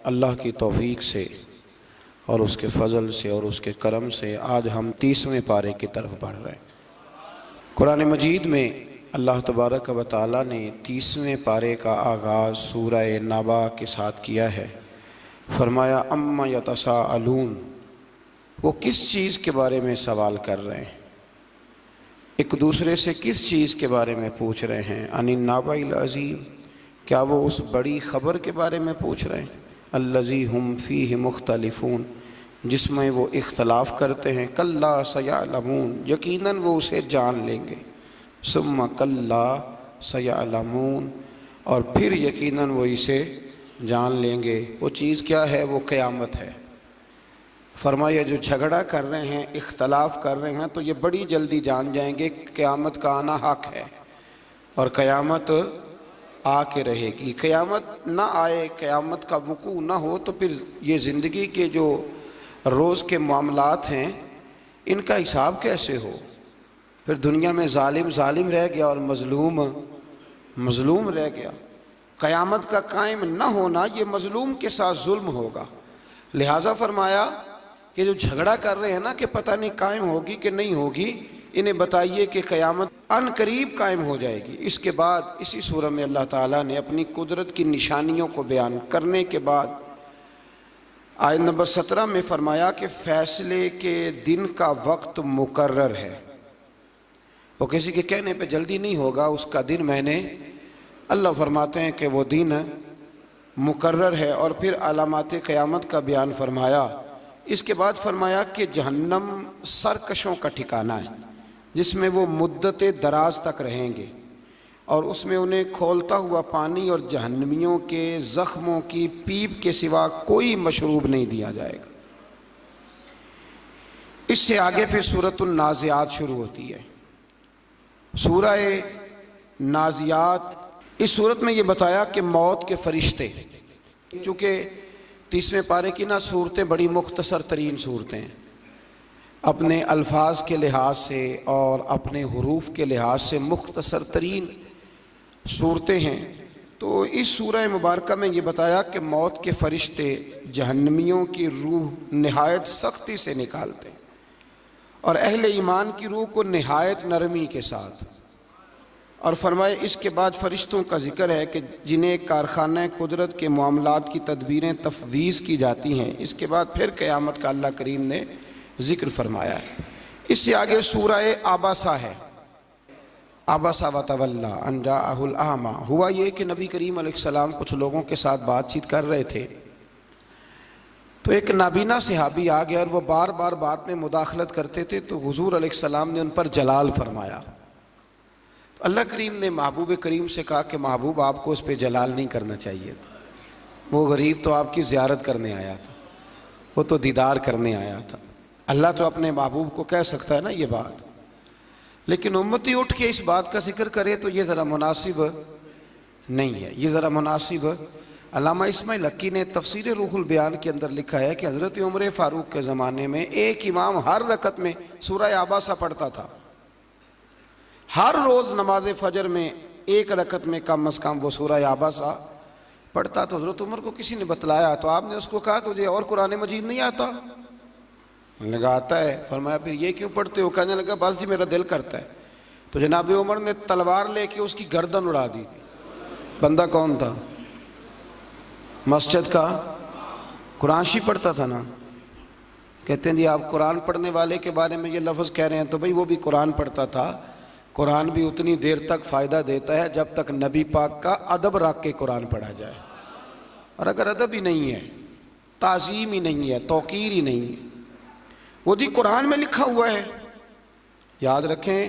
अल्लाह की तौफीक से और उसके फ़ज़ल से और उसके करम से आज हम 30वें पारे की तरफ बढ़ रहे हैं। कुरान मजीद में अल्लाह तबारक व तआला ने 30वें पारे का आगाज़ सूरह नबा के साथ किया है। फरमाया अम्मा यतसाअलून, वो किस चीज़ के बारे में सवाल कर रहे हैं, एक दूसरे से किस चीज़ के बारे में पूछ रहे हैं। अनिन नाबाइल अज़ीम, क्या वो उस बड़ी ख़बर के बारे में पूछ रहे हैं। अल्लज़ी हुम फ़ीहि मुख्तलिफ़ून, जिसमें वो इख्तलाफ करते हैं। कल्ला सयअलमून, यकीनन वो उसे जान लेंगे। सुम्मा कल्ला सयअलमून, और फिर यकीनन वो इसे जान लेंगे। वो चीज़ क्या है? वो क़यामत है। फरमाया जो झगड़ा कर रहे हैं, इख्तलाफ कर रहे हैं, तो ये बड़ी जल्दी जान जाएंगे क़यामत का आना हक़ है और क़यामत आके रहेगी। क़यामत ना आए, क़यामत का वक़ू ना हो, तो फिर ये ज़िंदगी के जो रोज़ के मामलात हैं इनका हिसाब कैसे हो। फिर दुनिया में ज़ालिम ज़ालिम रह गया और मज़लूम मज़लूम रह गया। क़यामत का कायम ना होना ये मज़लूम के साथ जुल्म होगा। लिहाजा फरमाया कि जो झगड़ा कर रहे हैं ना कि पता नहीं कायम होगी कि नहीं होगी, इन्हें बताइए कि क़यामत अनकरीब कायम हो जाएगी। इसके बाद इसी सूरह में अल्लाह ताला ने अपनी कुदरत की निशानियों को बयान करने के बाद आयत नंबर 17 में फरमाया कि फ़ैसले के दिन का वक्त मुकर्रर है। वो किसी के कहने पे जल्दी नहीं होगा, उसका दिन मैंने, अल्लाह फरमाते हैं कि वो दिन मुकर्रर है। और फिर अलामात क़यामत का बयान फरमाया। इसके बाद फरमाया कि जहन्नम सरकशों का ठिकाना है, जिसमें वो मुद्दत दराज तक रहेंगे और उसमें उन्हें खोलता हुआ पानी और जहन्नमियों के ज़ख्मों की पीप के सिवा कोई मशरूब नहीं दिया जाएगा। इससे आगे फिर सूरतुन नाज़ियात शुरू होती है। सूरह नाज़ियात, इस सूरत में ये बताया कि मौत के फरिश्ते, चूँकि 30वें पारे की ना सूरतें बड़ी मुख्तसर तरीन सूरतें हैं, अपने अल्फाज के लिहाज से और अपने हुरूफ के लिहाज से मुख्तसर तरीन सूरतें हैं। तो इस सूरह मुबारक में ये बताया कि मौत के फरिश्ते जहन्नमियों की रूह नहायत सख्ती से निकालते हैं और अहले ईमान की रूह को नहायत नरमी के साथ। और फरमाए इसके बाद फरिश्तों का जिक्र है कि जिन्हें कारखाना कुदरत के मामलात की तदबीरें तफवीज़ की जाती हैं। इसके बाद फिर क़यामत का अल्लाह करीम ने जिक्र फरमाया है। इससे आगे सूरह आबासा है। आबासा व तवल्ला अन जाअहुल अमा। हुआ ये कि नबी करीम अलैहिस्सलाम कुछ लोगों के साथ बातचीत कर रहे थे, तो एक नाबीना सहाबी आ गया और वो बार बार बात में मुदाखलत करते थे। तो हुजूर अलैहिस्सलाम ने उन पर जलाल फरमाया। तो अल्लाह करीम ने महबूब करीम से कहा कि महबूब आपको उस पर जलाल नहीं करना चाहिए था। वो गरीब तो आपकी ज़ियारत करने आया था, वो तो दीदार करने आया था। अल्लाह तो अपने महबूब को कह सकता है ना ये बात, लेकिन उम्मती उठ के इस बात का जिक्र करे तो ये ज़रा मुनासिब नहीं है, ये ज़रा मुनासिब। अल्लामा इस्माइल हक्की ने तफसीर रूहुल बयान के अंदर लिखा है कि हज़रत उमर फ़ारूक के ज़माने में एक इमाम हर रकत में सूरह आबासा पढ़ता था। हर रोज़ नमाज फ़जर में एक रकत में कम अज़ कम वो सूरह आबासा पढ़ता। तो हज़रत उमर को किसी ने बतलाया तो आपने उसको कहा तुझे और कुरान मजीद नहीं आता? लगा आता है। फरमाया फिर ये क्यों पढ़ते हो? कहने लगा बस जी मेरा दिल करता है। तो जनाब उमर ने तलवार लेके उसकी गर्दन उड़ा दी थी। बंदा कौन था? मस्जिद का कुरान शरीफ पढ़ता था ना। कहते हैं जी आप कुरान पढ़ने वाले के बारे में ये लफ्ज़ कह रहे हैं, तो भाई वो भी कुरान पढ़ता था। कुरान भी उतनी देर तक फ़ायदा देता है जब तक नबी पाक का अदब रख के कुरान पढ़ा जाए। और अगर अदब ही नहीं है, ताज़ीम ही नहीं है, तौक़ीर ही नहीं है, वो जी कुरान में लिखा हुआ है। याद रखें,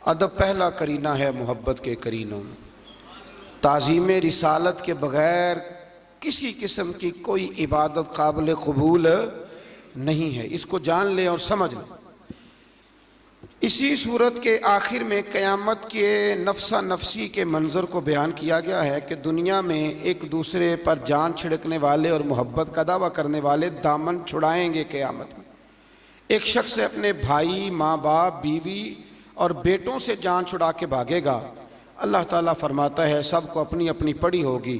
अदब पहला करीना है मोहब्बत के करीनों में। ताज़ीम रिसालत के बग़ैर किसी किस्म की कोई इबादत काबिल कबूल नहीं है। इसको जान लें और समझ लें। इसी सूरत के आखिर में क़यामत के नफ्सा नफसी के मंज़र को बयान किया गया है कि दुनिया में एक दूसरे पर जान छिड़कने वाले और मोहब्बत का दावा करने वाले दामन छुड़ाएंगे। क़यामत में एक शख्स अपने भाई, माँ बाप, बीवी और बेटों से जान छुड़ा के भागेगा। अल्लाह ताला फरमाता है सबको अपनी अपनी पड़ी होगी।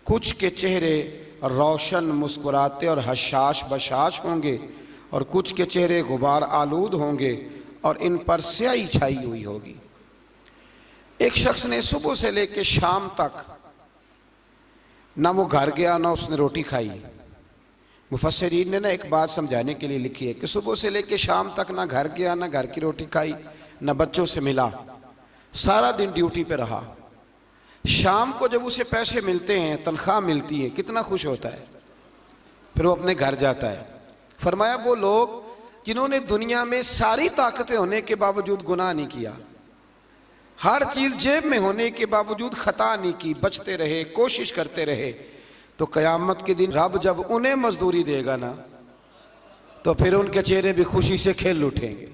कुछ के चेहरे रोशन, मुस्कुराते और हशाश बशाश होंगे, और कुछ के चेहरे गुबार आलूद होंगे और इन पर स्याही छाई हुई होगी। एक शख्स ने सुबह से लेकर शाम तक ना वो घर गया ना उसने रोटी खाई। मुफस्सिरीन ने ना एक बात समझाने के लिए लिखी है कि सुबह से लेकर शाम तक ना घर गया, ना घर की रोटी खाई, ना बच्चों से मिला, सारा दिन ड्यूटी पे रहा। शाम को जब उसे पैसे मिलते हैं, तनख्वाह मिलती है, कितना खुश होता है, फिर वो अपने घर जाता है। फरमाया वो लोग जिन्होंने दुनिया में सारी ताकतें होने के बावजूद गुनाह नहीं किया, हर चीज जेब में होने के बावजूद खता नहीं की, बचते रहे, कोशिश करते रहे, तो कयामत के दिन रब जब उन्हें मजदूरी देगा ना, तो फिर उनके चेहरे भी खुशी से खिल उठेंगे,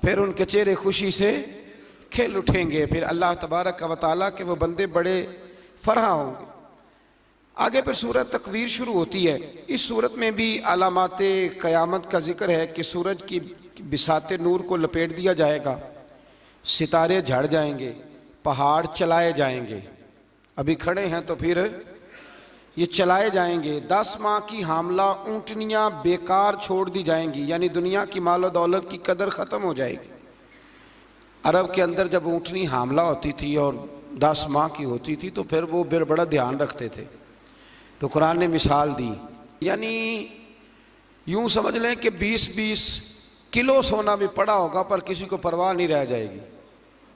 फिर उनके चेहरे खुशी से खिल उठेंगे। फिर अल्लाह तबारक व तआला के वो बंदे बड़े फरहा होंगे। आगे फिर सूरत तकवीर शुरू होती है। इस सूरत में भी अलामाते क़यामत का जिक्र है कि सूरज की बिसाते नूर को लपेट दिया जाएगा, सितारे झड़ जाएंगे, पहाड़ चलाए जाएंगे, अभी खड़े हैं तो फिर ये चलाए जाएंगे। 10 माह की हामला ऊँटनियाँ बेकार छोड़ दी जाएंगी, यानी दुनिया की मालो दौलत की कदर ख़त्म हो जाएगी। अरब के अंदर जब ऊँटनी हामला होती थी और 10 माह की होती थी तो फिर वो बड़ा ध्यान रखते थे। तो कुरान ने मिसाल दी, यानी यूं समझ लें कि 20-20 किलो सोना भी पड़ा होगा पर किसी को परवाह नहीं रह जाएगी।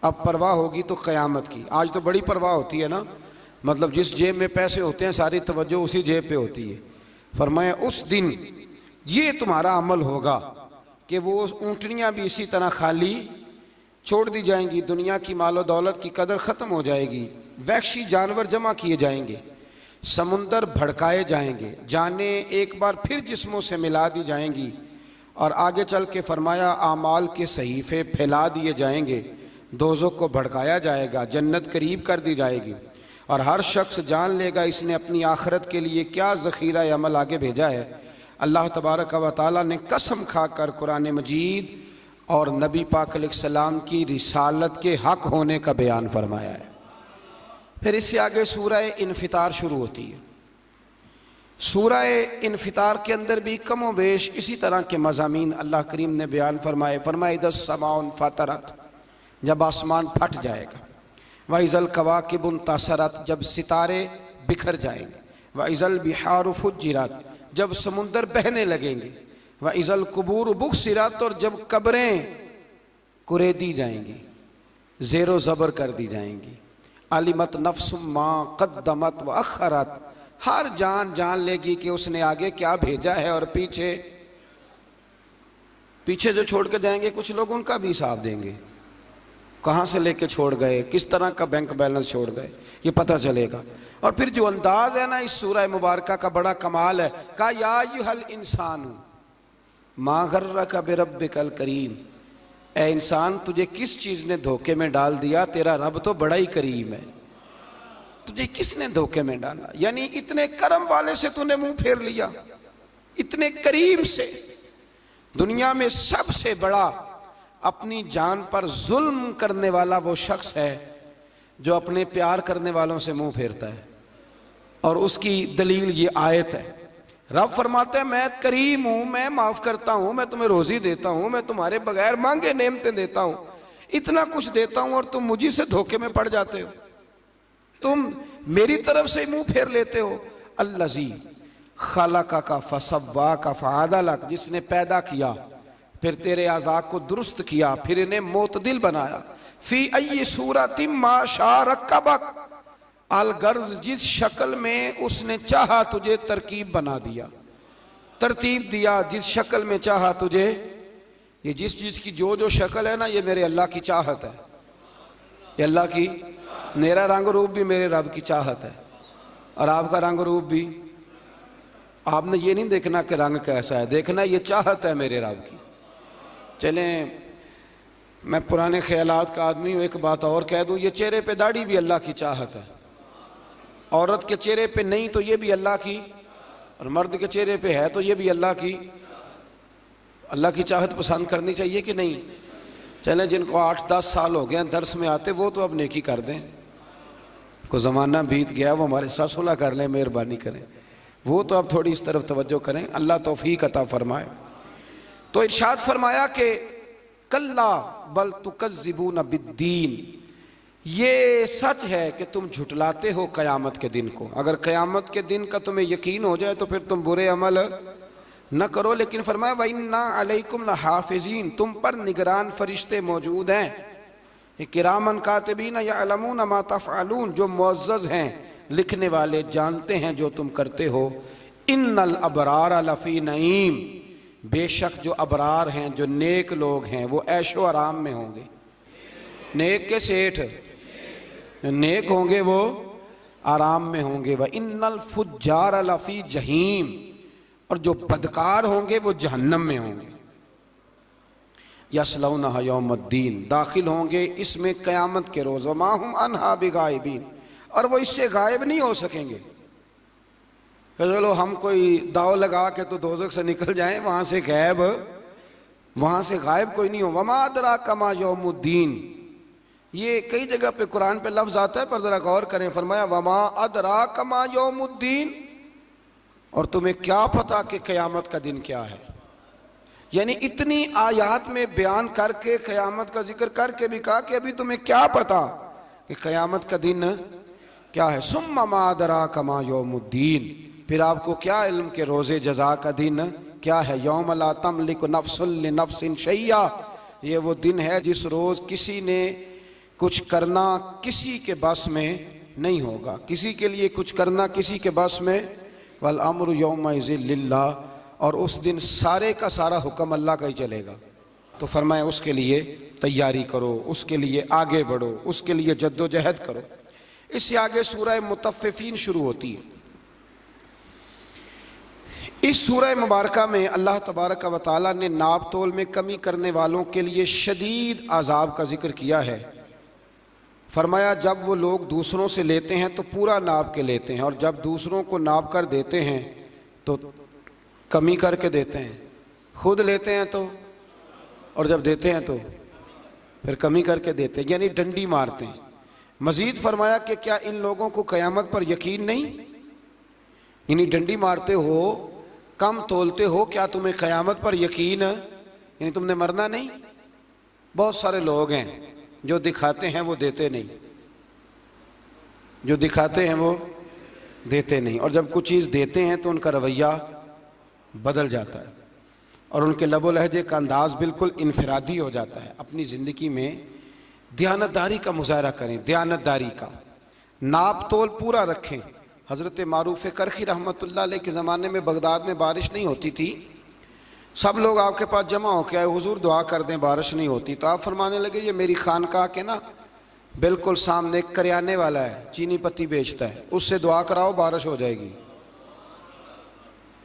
अब परवाह होगी तो क़यामत की। आज तो बड़ी परवाह होती है ना, मतलब जिस जेब में पैसे होते हैं सारी तवज्जो उसी जेब पे होती है। फरमाया उस दिन ये तुम्हारा अमल होगा कि वो ऊँटनियाँ भी इसी तरह खाली छोड़ दी जाएंगी, दुनिया की मालो दौलत की कदर ख़त्म हो जाएगी, वहशी जानवर जमा किए जाएंगे, समुंदर भड़काए जाएंगे, जाने एक बार फिर जिस्मों से मिला दी जाएंगी, और आगे चल के फरमाया आमाल के सहीफ़े फैला दिए जाएंगे, दोज़ख को भड़काया जाएगा, जन्नत करीब कर दी जाएगी, और हर शख्स जान लेगा इसने अपनी आखिरत के लिए क्या ज़ख़ीरा अमल आगे भेजा है। अल्लाह तबारक व तआला ने कसम खाकर कुरान मजीद और नबी पाक अलैहिस्सलाम की रिसालत के हक होने का बयान फरमाया है। फिर इससे आगे सूरह इन्फितार शुरू होती है। सूरह इन्फितार के अंदर भी कमो बेश इसी तरह के मज़ामीन अल्लाह करीम ने बयान फरमाए। फरमाया इदस समाउन फतरत, जब आसमान फट जाएगा, व इज़ल कवाकिबुन तसरत, जब सितारे बिखर जाएंगे, व इज़ल बिहार फुज्जिरत, जब समुंदर बहने लगेंगे, व इज़ल कुबूर बुक्सिरत, और जब कब्रें कुरेदी जाएंगी, ज़ेरो ज़बर कर दी जाएंगी, अलिमत नफ्सुम मा क़द्दमत व अख़रत, हर जान जान लेगी कि उसने आगे क्या भेजा है और पीछे पीछे जो छोड़ के जाएंगे कुछ लोग उनका भी हिसाब देंगे, कहाँ से लेके छोड़ गए, किस तरह का बैंक बैलेंस छोड़ गए, ये पता चलेगा। और फिर जो अंदाज है ना इस सूरह मुबारका का बड़ा कमाल है, का या अय्युहल इंसानु मा गर्रका बिरब्बिकल करीम, ए इंसान तुझे किस चीज़ ने धोखे में डाल दिया, तेरा रब तो बड़ा ही करीम है, तुझे किसने धोखे में डाला, यानी इतने करम वाले से तूने मुंह फेर लिया, इतने करीम से। दुनिया में सबसे बड़ा अपनी जान पर जुल्म करने वाला वो शख्स है जो अपने प्यार करने वालों से मुंह फेरता है, और उसकी दलील ये आयत है। रब फरमाते हैं मैं करीम हूं, मैं माफ करता हूं, मैं तुम्हें रोजी देता हूं, मैं तुम्हारे बगैर मांगे नेमतें देता हूं, इतना कुछ देता हूं, और तुम मुझी से धोखे में पड़ जाते हो, तुम मेरी तरफ से मुंह फेर लेते हो। अल्लज़ी खलका का फसव्वा का फ़अदलक, जिसने पैदा किया फिर तेरे आज़ा को दुरुस्त किया, फिर इन्हें मोतदिल बनाया। फी अय्यि सूरतिम मा शा रक्कबक, अलगर्ज जिस शक्ल में उसने चाहा तुझे तरकीब बना दिया, तरतीब दिया, जिस शक्ल में चाहा तुझे। ये जिस की जो शक्ल है ना, ये मेरे अल्लाह की चाहत है, ये अल्लाह की, मेरा रंग रूप भी मेरे रब की चाहत है, और आपका रंग रूप भी। आपने ये नहीं देखना कि रंग कैसा है, देखना ये चाहत है मेरे रब की। चलें, मैं पुराने ख्यालात का आदमी हूँ, एक बात और कह दूँ, ये चेहरे पे दाढ़ी भी अल्लाह की चाहत है, औरत के चेहरे पे नहीं तो ये भी अल्लाह की, और मर्द के चेहरे पे है तो ये भी अल्लाह की। अल्लाह की चाहत पसंद करनी चाहिए कि नहीं? चलें, जिनको 8-10 साल हो गए दर्स में आते वो तो अब नेकी कर दें, को ज़माना बीत गया, वो हमारे साथ सुलह कर लें, मेहरबानी करें। वो तो अब थोड़ी इस तरफ तवज्जो करें, अल्लाह तौफीक अता फरमाए। तो इरशाद फरमाया कि कल्ला बल तुकज़्ज़िबून बिद्दीन, ये सच है कि तुम झुटलाते हो क़यामत के दिन को। अगर क़यामत के दिन का तुम्हें यकीन हो जाए तो फिर तुम बुरे अमल न करो। लेकिन फरमाया व इन्ना अलैकुम लहाफ़िज़ीन, तुम पर निगरान फरिश्ते मौजूद हैं, किरामन कातिबीन यअलमून मा तफ़अलून, जो मुअज़्ज़ज़ हैं, लिखने वाले, जानते हैं जो तुम करते हो। इन्नल अबरार लफ़ी नईम, बेशक जो अबरार हैं, जो नेक लोग हैं, वो ऐशो आराम में होंगे। नेक के सेठ जो नेक होंगे वो आराम में होंगे। व इन्नल फुज्जार लफ़ी जहीम, और जो बदकार होंगे वो जहन्नम में होंगे। यस्लौनहा यौमुद्दीन, दाखिल होंगे इसमें क़यामत के रोज़। वमा हुम अन्हा बिगाइबीन, और वो इससे गायब नहीं हो सकेंगे। चलो हम कोई दाव लगा के तो दोज़ख से निकल जाएं, वहाँ से गायब कोई नहीं हो। वमा अदराका मा यौमुद्दीन, ये कई जगह पे कुरान पे लफ्ज़ आता है, पर ज़रा गौर करें। फरमाया वमा अदराका मा यौमुद्दीन, और तुम्हें क्या पता कि क़यामत का दिन क्या है। यानी इतनी आयात में बयान करके, क़यामत का जिक्र करके भी कहा कि अभी तुम्हें क्या पता कि क़यामत का दिन क्या है। सुम्मा मा अदराका मा यौमुद्दीन, फिर आपको क्या इल्म के रोज़े जज़ा का दिन क्या है। यौम ला तमलिकु नफ्सुन लिनफ्सिन शैया, ये वो दिन है जिस रोज़ किसी ने कुछ करना किसी के बस में नहीं होगा, किसी के लिए कुछ करना किसी के बस में। वल अम्रु यौमइज़िन लिल्लाह, और उस दिन सारे का सारा हुक्म अल्लाह का ही चलेगा। तो फरमाया उसके लिए तैयारी करो, उसके लिए आगे बढ़ो, उसके लिए जद्दोजहद करो। इससे आगे सूरह मुतफ़्फ़िफ़ीन शुरू होती है। इस सूरह मुबारका में अल्लाह तबारक व तआला ने नाप तोल में कमी करने वालों के लिए शदीद अज़ाब का जिक्र किया है। फरमाया जब वो लोग दूसरों से लेते हैं तो पूरा नाप के लेते हैं, और जब दूसरों को नाप कर देते हैं तो कमी करके देते हैं। खुद लेते हैं तो, और जब देते हैं तो फिर कमी करके देते हैं, यानी डंडी मारते हैं। मज़ीद फरमाया कि क्या इन लोगों को क़यामत पर यकीन नहीं, यानी डंडी मारते हो, कम तोलते हो, क्या तुम्हें क़यामत पर यकीन, यानी तुमने मरना नहीं। बहुत सारे लोग हैं जो दिखाते हैं वो देते नहीं, जो दिखाते हैं वो देते नहीं, और जब कुछ चीज़ देते हैं तो उनका रवैया बदल जाता है और उनके लबो लहजे का अंदाज़ बिल्कुल इनफरादी हो जाता है। अपनी ज़िंदगी में दयानतदारी का मुज़ाहरा करें, दयानतदारी का, नाप तोल पूरा रखें। हज़रत मारूफ़ करखी रहमतुल्लाह अलैह के ज़माने में बगदाद में बारिश नहीं होती थी। सब लोग आपके पास जमा हो के आए, हुजूर दुआ कर दें बारिश नहीं होती। तो आप फरमाने लगे ये मेरी खानकाह के ना बिल्कुल सामने एक करियाने वाला है, चीनी पत्ती बेचता है, उससे दुआ कराओ बारिश हो जाएगी।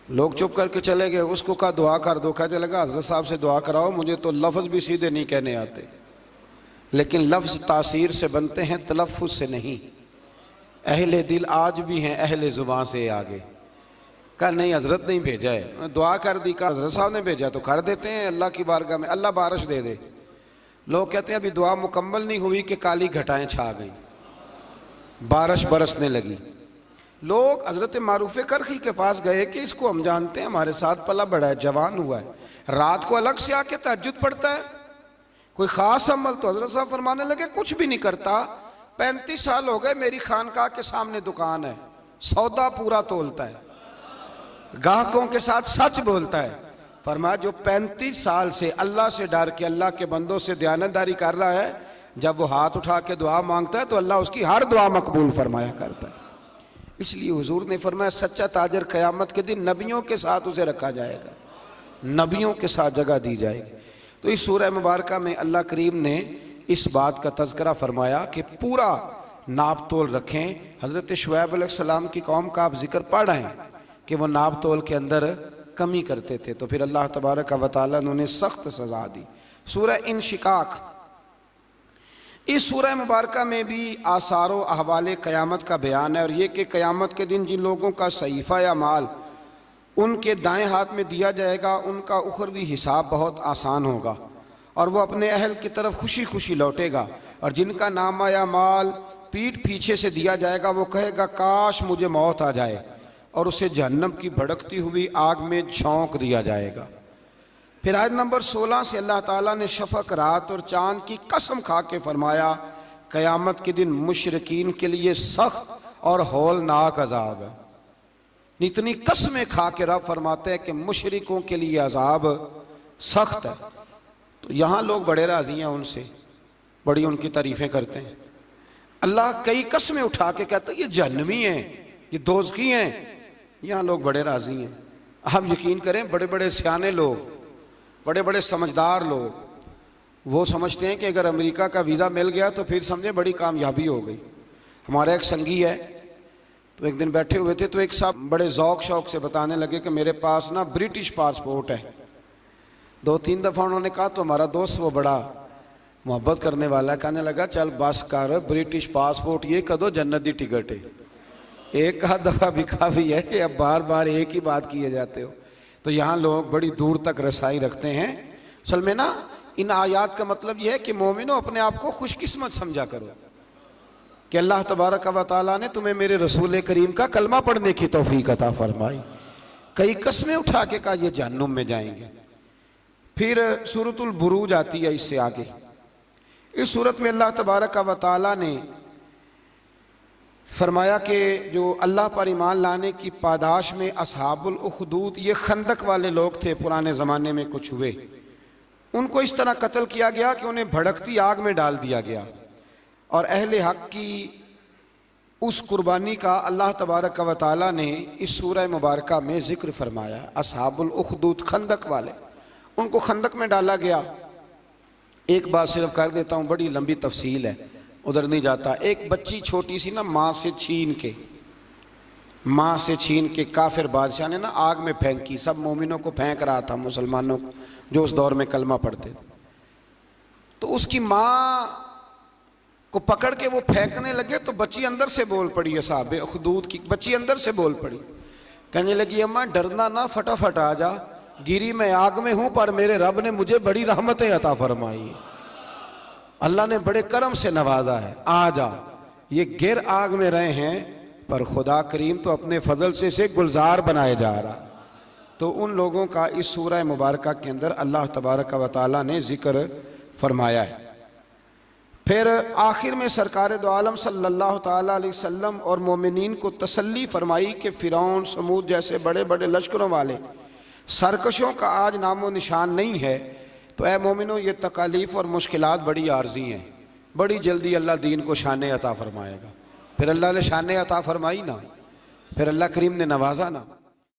लोग चुप करके चले गए। उसको कहा दुआ कर दो, कहने लगा हज़रत साहब से दुआ कराओ, मुझे तो लफ्ज़ भी सीधे नहीं कहने आते। लेकिन लफ्ज़ तासीर से बनते हैं, तलफ़्फ़ुज़ से नहीं। अहले दिल आज भी हैं अहले ज़ुबान से आगे। कहा नहीं हज़रत नहीं भेजा है, दुआ कर दी। कहा हज़रत साहब ने भेजा तो कर देते हैं अल्लाह की बारगाह में, अल्लाह बारिश दे दे। लोग कहते हैं अभी दुआ मुकम्मल नहीं हुई कि काली घटाएं छा गई, बारिश बरसने लगी। लोग हज़रत मारूफ़ करखी के पास गए कि इसको हम जानते हैं, हमारे साथ पला बड़ा है, जवान हुआ है, रात को अलग से आके तहज्जुद पढ़ता है, कोई ख़ास अमल। तो हज़रत साहब फरमाने लगे कुछ भी नहीं करता, 35 साल हो गए, मेरी खानकाह के सामने दुकान है, सौदा पूरा तोलता है, गाहकों के साथ सच बोलता है। फरमाया जो 35 साल से अल्लाह से डर के अल्लाह के बंदों से दयानतदारी कर रहा है, जब वो हाथ उठा के दुआ मांगता है तो अल्लाह उसकी हर दुआ मकबूल फरमाया करता है। इसलिए हुजूर ने फरमाया सच्चा ताजर क़यामत के दिन नबियों के साथ उसे रखा जाएगा, नबियों के साथ जगह दी जाएगी। तो इस सूरह मुबारका में अल्लाह करीम ने इस बात का तज़किरा फरमाया कि पूरा नाप तोल रखें। हज़रत शुएब अलैहिस्सलाम की कौम का आप जिक्र पढ़ रहे हैं कि वो नाप तोल के अंदर कमी करते थे, तो फिर अल्लाह तबारक व तआला ने उन्हें सख्त सज़ा दी। सूरह इंशिकाक, इस सूरह मुबारका में भी आसारो अहवाले क़यामत का बयान है, और ये कि क़यामत के दिन जिन लोगों का सहीफ़ा या माल उनके दाएं हाथ में दिया जाएगा, उनका उखरवी हिसाब बहुत आसान होगा और वो अपने अहल की तरफ खुशी खुशी लौटेगा। और जिनका नामा या माल पीठ पीछे से दिया जाएगा वो कहेगा काश मुझे मौत आ जाए, और उसे जहन्नम की भड़कती हुई आग में झोंक दिया जाएगा। फिर आयत नंबर 16 से अल्लाह ताला ने शफक, रात और चांद की कसम खा के फरमाया, क़यामत के दिन मुशरिकीन के लिए सख्त और हौलनाक अजाब है। इतनी कसमें खा के रब फरमाते हैं कि मुशरिकों के लिए अजाब सख्त है। तो यहाँ लोग बड़े राजी हैं उनसे, बड़ी उनकी तारीफें करते हैं। अल्लाह कई कसमें उठा के कहते हैं ये जहन्नमी हैं, ये दोज़खी हैं। यहाँ लोग बड़े राजी हैं। आप यकीन करें, बड़े बड़े सियाने लोग, बड़े बड़े समझदार लोग, वो समझते हैं कि अगर अमेरिका का वीज़ा मिल गया तो फिर समझे बड़ी कामयाबी हो गई। हमारा एक संगी है, तो एक दिन बैठे हुए थे तो एक साहब बड़े ज़ौक शौक से बताने लगे कि मेरे पास ना ब्रिटिश पासपोर्ट है। 2-3 दफ़ा उन्होंने कहा तो हमारा दोस्त वो बड़ा मोहब्बत करने वाला, कहने लगा चल बस कर, ब्रिटिश पासपोर्ट ये कदो जन्नत दी टिकट है। एक आध दफ़ा भी काफ़ी है कि अब बार बार एक ही बात किए जाते हो। तो यहाँ लोग बड़ी दूर तक रसाई रखते हैं। असल में ना इन आयात का मतलब यह है कि मोमिनो अपने आप को खुशकिस्मत समझा करो कि अल्लाह तबारक व तआला ने तुम्हें मेरे रसूल करीम का कलमा पढ़ने की तौफीक अता फरमाई। कई कस्में उठा के कहा ये जहन्नुम में जाएंगे। फिर सूरतुल बुरूज आती है इससे आगे। इस सूरत में अल्लाह तबारक व तआला ने फरमाया कि जो अल्लाह पर ईमान लाने की पादाश में असहाबुल उखदूद, ये खंदक वाले लोग थे पुराने ज़माने में कुछ हुए, उनको इस तरह कत्ल किया गया कि उन्हें भड़कती आग में डाल दिया गया। और अहले हक की उस कुर्बानी का अल्लाह तबारक व तआला ने इस सूरह मुबारका में ज़िक्र फरमाया। असहाबुल उखदूद, खंदक वाले, उनको खंदक में डाला गया। एक बात सिर्फ कर देता हूँ, बड़ी लंबी तफसील है, उधर नहीं जाता। एक बच्ची छोटी सी ना माँ से छीन के काफिर बादशाह ने ना आग में फेंकी। सब मोमिनों को फेंक रहा था, मुसलमानों को जो उस दौर में कलमा पढ़ते थे। तो उसकी माँ को पकड़ के वो फेंकने लगे तो बच्ची अंदर से बोल पड़ी है, साहब उखदूद की बच्ची अंदर से बोल पड़ी, कहने लगी अम्मा डरना ना, फटाफट आ जा, गिरी मैं आग में हूं पर मेरे रब ने मुझे बड़ी रहमतें अता फरमाई, अल्लाह ने बड़े करम से नवाजा है, आ जा। ये गिर आग में रहे हैं पर खुदा करीम तो अपने फजल से इसे गुलजार बनाए जा रहा। तो उन लोगों का इस सूरह मुबारका के अंदर अल्लाह तबारक व तआला ने जिक्र फरमाया है। फिर आखिर में सरकार दो आलम सल्लल्लाहु ताला अलैहि वसल्लम और मोमिनीन को तसल्ली फरमाई कि फ़िरौन, समूद जैसे बड़े बड़े लश्करों वाले सरकशों का आज नामो निशान नहीं है। तो ए मोमिनो, ये तकालीफ और मुश्किलात बड़ी आर्जी हैं, बड़ी जल्दी अल्लाह दीन को शान अता फरमाएगा। फिर अल्लाह ने शान अता फरमाई ना, फिर अल्लाह करीम ने नवाजा ना।